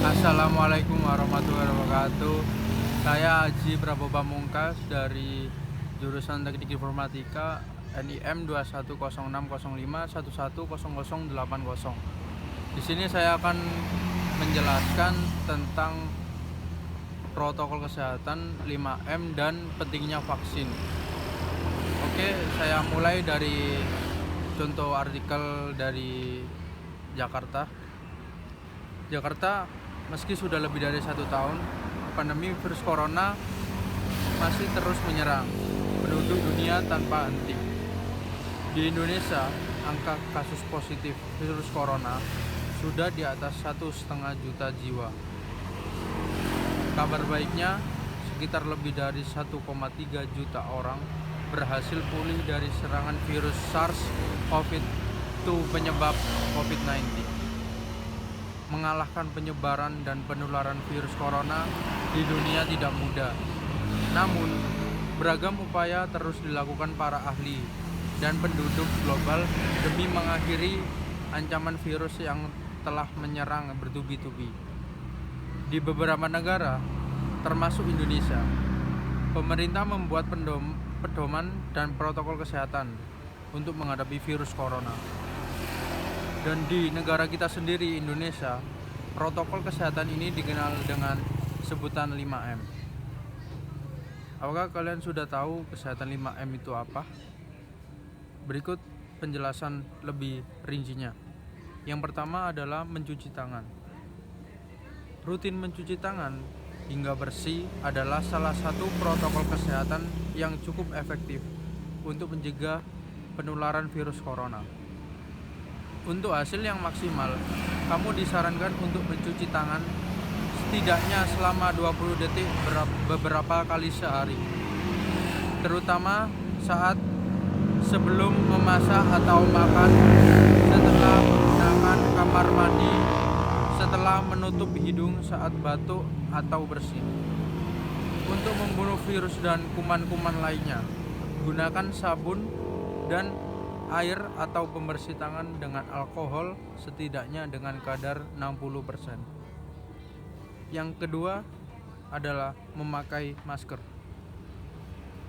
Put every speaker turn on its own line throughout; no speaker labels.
Assalamualaikum warahmatullahi wabarakatuh. Saya Haji Prabowo Pamungkas dari jurusan Teknik Informatika NIM 210605110080. Di sini saya akan menjelaskan tentang protokol kesehatan 5M dan pentingnya vaksin. Oke, saya mulai dari contoh artikel dari Jakarta. Meski sudah lebih dari 1 tahun, pandemi virus corona masih terus menyerang penduduk dunia tanpa henti. Di Indonesia, angka kasus positif virus corona sudah di atas 1,5 juta jiwa. Kabar baiknya, sekitar lebih dari 1,3 juta orang berhasil pulih dari serangan virus SARS-CoV-2 penyebab COVID-19. Mengalahkan penyebaran dan penularan virus corona di dunia tidak mudah. Namun, beragam upaya terus dilakukan para ahli dan penduduk global demi mengakhiri ancaman virus yang telah menyerang bertubi-tubi. Di beberapa negara, termasuk Indonesia, pemerintah membuat pedoman dan protokol kesehatan untuk menghadapi virus corona. Dan di negara kita sendiri, Indonesia, protokol kesehatan ini dikenal dengan sebutan 5M. Apakah kalian sudah tahu kesehatan 5M itu apa? Berikut penjelasan lebih rincinya. Yang pertama adalah mencuci tangan. Rutin mencuci tangan hingga bersih adalah salah satu protokol kesehatan yang cukup efektif untuk mencegah penularan virus corona. Untuk hasil yang maksimal, kamu disarankan untuk mencuci tangan setidaknya selama 20 detik beberapa kali sehari, terutama saat sebelum memasak atau makan, setelah menggunakan kamar mandi, setelah menutup hidung saat batuk atau bersin. Untuk membunuh virus dan kuman-kuman lainnya, gunakan sabun dan air atau pembersih tangan dengan alkohol setidaknya dengan kadar 60%. Yang kedua adalah memakai masker.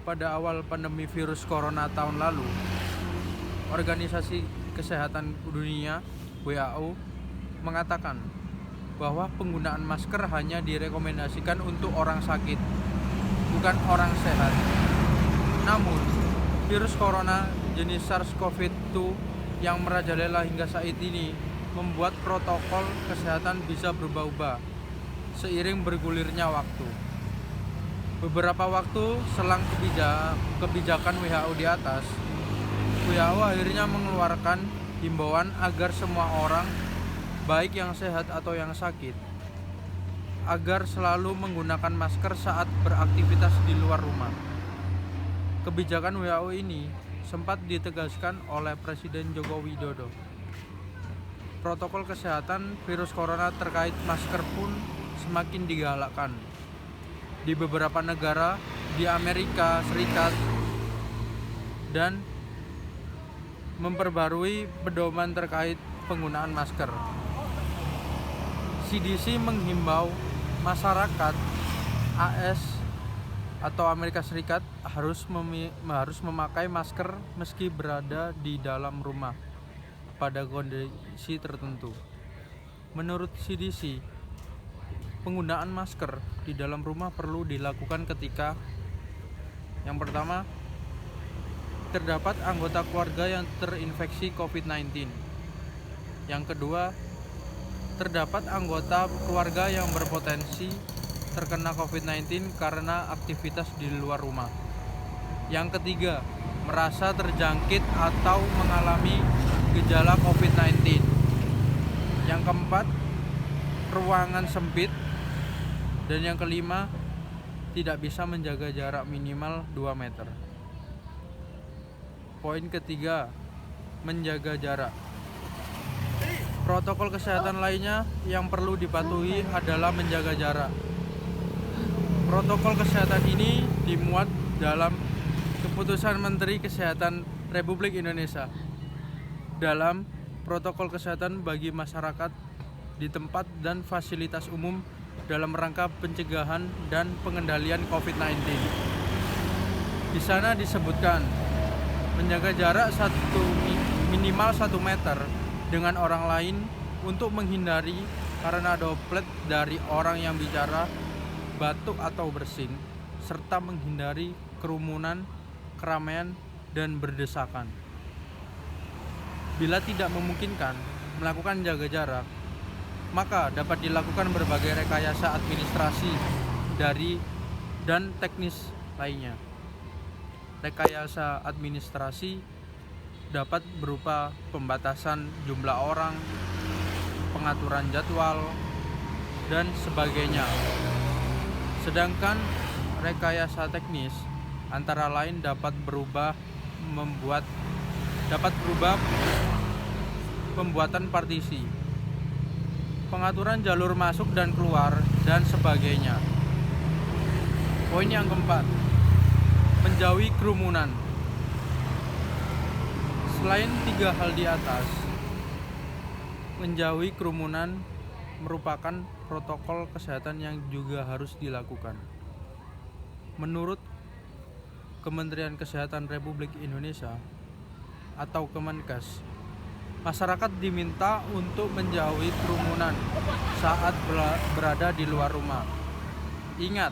Pada awal pandemi virus corona tahun lalu, Organisasi Kesehatan Dunia (WHO) mengatakan bahwa penggunaan masker hanya direkomendasikan untuk orang sakit, bukan orang sehat. Namun, virus corona jenis SARS-CoV-2 yang merajalela hingga saat ini membuat protokol kesehatan bisa berubah-ubah seiring bergulirnya waktu. Beberapa waktu selang kebijakan WHO di atas, WHO akhirnya mengeluarkan himbauan agar semua orang, baik yang sehat atau yang sakit, agar selalu menggunakan masker saat beraktivitas di luar rumah. Kebijakan WHO ini sempat ditegaskan oleh Presiden Joko Widodo. Protokol kesehatan virus corona terkait masker pun semakin digalakkan. Di beberapa negara di Amerika Serikat dan memperbarui pedoman terkait penggunaan masker. CDC menghimbau masyarakat AS atau Amerika Serikat harus memakai masker meski berada di dalam rumah pada kondisi tertentu. Menurut CDC, penggunaan masker di dalam rumah perlu dilakukan ketika yang pertama, terdapat anggota keluarga yang terinfeksi COVID-19. Yang kedua, terdapat anggota keluarga yang berpotensi terkena COVID-19 karena aktivitas di luar rumah. Yang ketiga, merasa terjangkit atau mengalami gejala COVID-19. Yang keempat, ruangan sempit. Dan yang kelima, tidak bisa menjaga jarak minimal 2 meter. Poin ketiga, menjaga jarak. Protokol kesehatan lainnya yang perlu dipatuhi adalah menjaga jarak. Protokol kesehatan ini dimuat dalam Keputusan Menteri Kesehatan Republik Indonesia dalam protokol kesehatan bagi masyarakat di tempat dan fasilitas umum dalam rangka pencegahan dan pengendalian COVID-19. Di sana disebutkan menjaga jarak minimal 1 meter dengan orang lain untuk menghindari karena droplet dari orang yang bicara, batuk atau bersin, serta menghindari kerumunan, keramaian, dan berdesakan. Bila tidak memungkinkan melakukan jaga jarak, maka dapat dilakukan berbagai rekayasa administrasi dan teknis lainnya. Rekayasa administrasi dapat berupa pembatasan jumlah orang, pengaturan jadwal, dan sebagainya. Sedangkan rekayasa teknis antara lain dapat berubah pembuatan partisi, pengaturan jalur masuk dan keluar, dan sebagainya. Poin yang keempat, menjauhi kerumunan. Selain 3 hal di atas, menjauhi kerumunan merupakan protokol kesehatan yang juga harus dilakukan. Menurut Kementerian Kesehatan Republik Indonesia atau Kemenkes, masyarakat diminta untuk menjauhi kerumunan saat berada di luar rumah. Ingat,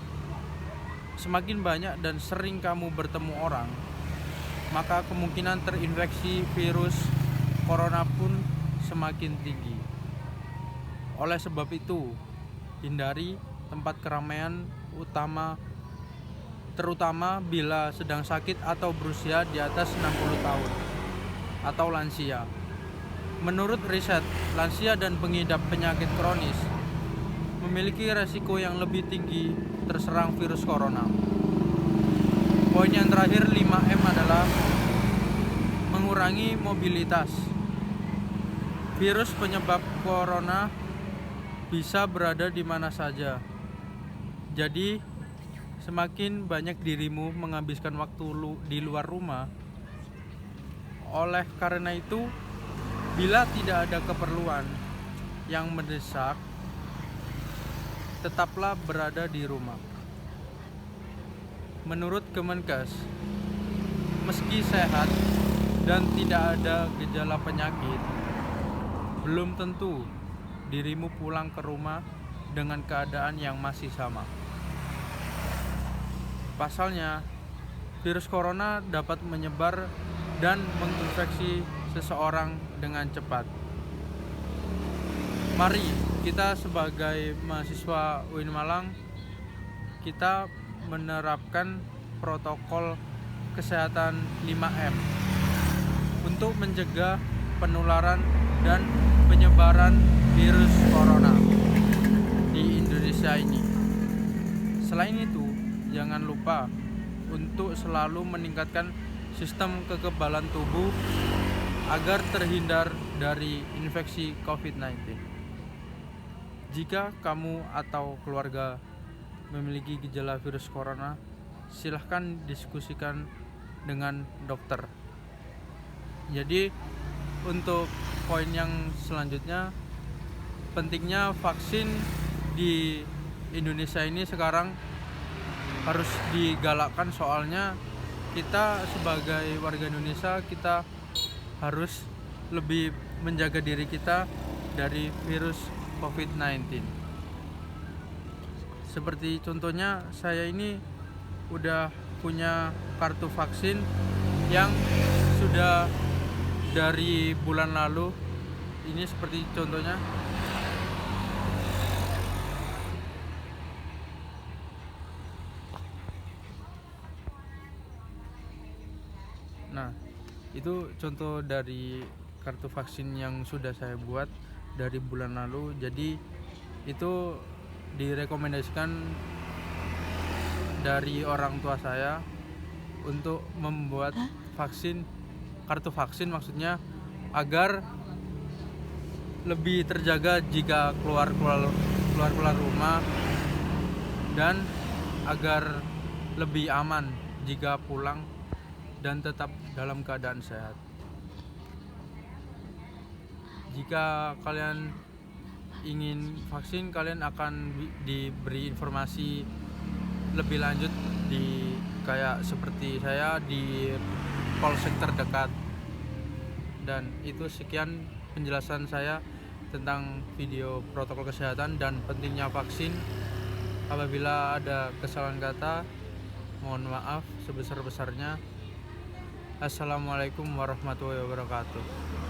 semakin banyak dan sering kamu bertemu orang, maka kemungkinan terinfeksi virus corona pun semakin tinggi. Oleh sebab itu, hindari tempat keramaian terutama bila sedang sakit atau berusia di atas 60 tahun atau lansia. Menurut riset, lansia dan pengidap penyakit kronis memiliki resiko yang lebih tinggi terserang virus corona. Poin yang terakhir 5M adalah mengurangi mobilitas. Virus penyebab corona bisa berada di mana saja. Jadi, semakin banyak dirimu menghabiskan waktu di luar rumah. Oleh karena itu, bila tidak ada keperluan yang mendesak, tetaplah berada di rumah. Menurut Kemenkes, meski sehat dan tidak ada gejala penyakit, belum tentu dirimu pulang ke rumah dengan keadaan yang masih sama. Pasalnya, virus corona dapat menyebar dan menginfeksi seseorang dengan cepat. Mari kita sebagai mahasiswa UIN Malang, kita menerapkan protokol kesehatan 5M untuk mencegah penularan dan penyebaran virus corona di Indonesia ini. Selain itu, jangan lupa untuk selalu meningkatkan sistem kekebalan tubuh agar terhindar dari infeksi COVID-19. Jika kamu atau keluarga memiliki gejala virus corona, silahkan diskusikan dengan dokter. Jadi untuk poin yang selanjutnya, pentingnya vaksin di Indonesia ini sekarang harus digalakkan, soalnya kita sebagai warga Indonesia, kita harus lebih menjaga diri kita dari virus COVID-19. Seperti contohnya, saya ini udah punya kartu vaksin yang sudah dari bulan lalu. Ini seperti contohnya. Nah, itu contoh dari kartu vaksin yang sudah saya buat dari bulan lalu. Jadi itu direkomendasikan dari orang tua saya untuk membuat kartu vaksin maksudnya, agar lebih terjaga jika keluar rumah, dan agar lebih aman jika pulang dan tetap dalam keadaan sehat. Jika kalian ingin vaksin, kalian akan diberi informasi lebih lanjut di kayak seperti saya di polsek terdekat. Dan itu sekian penjelasan saya tentang video protokol kesehatan dan pentingnya vaksin. Apabila ada kesalahan kata, mohon maaf sebesar-besarnya. Assalamualaikum warahmatullahi wabarakatuh.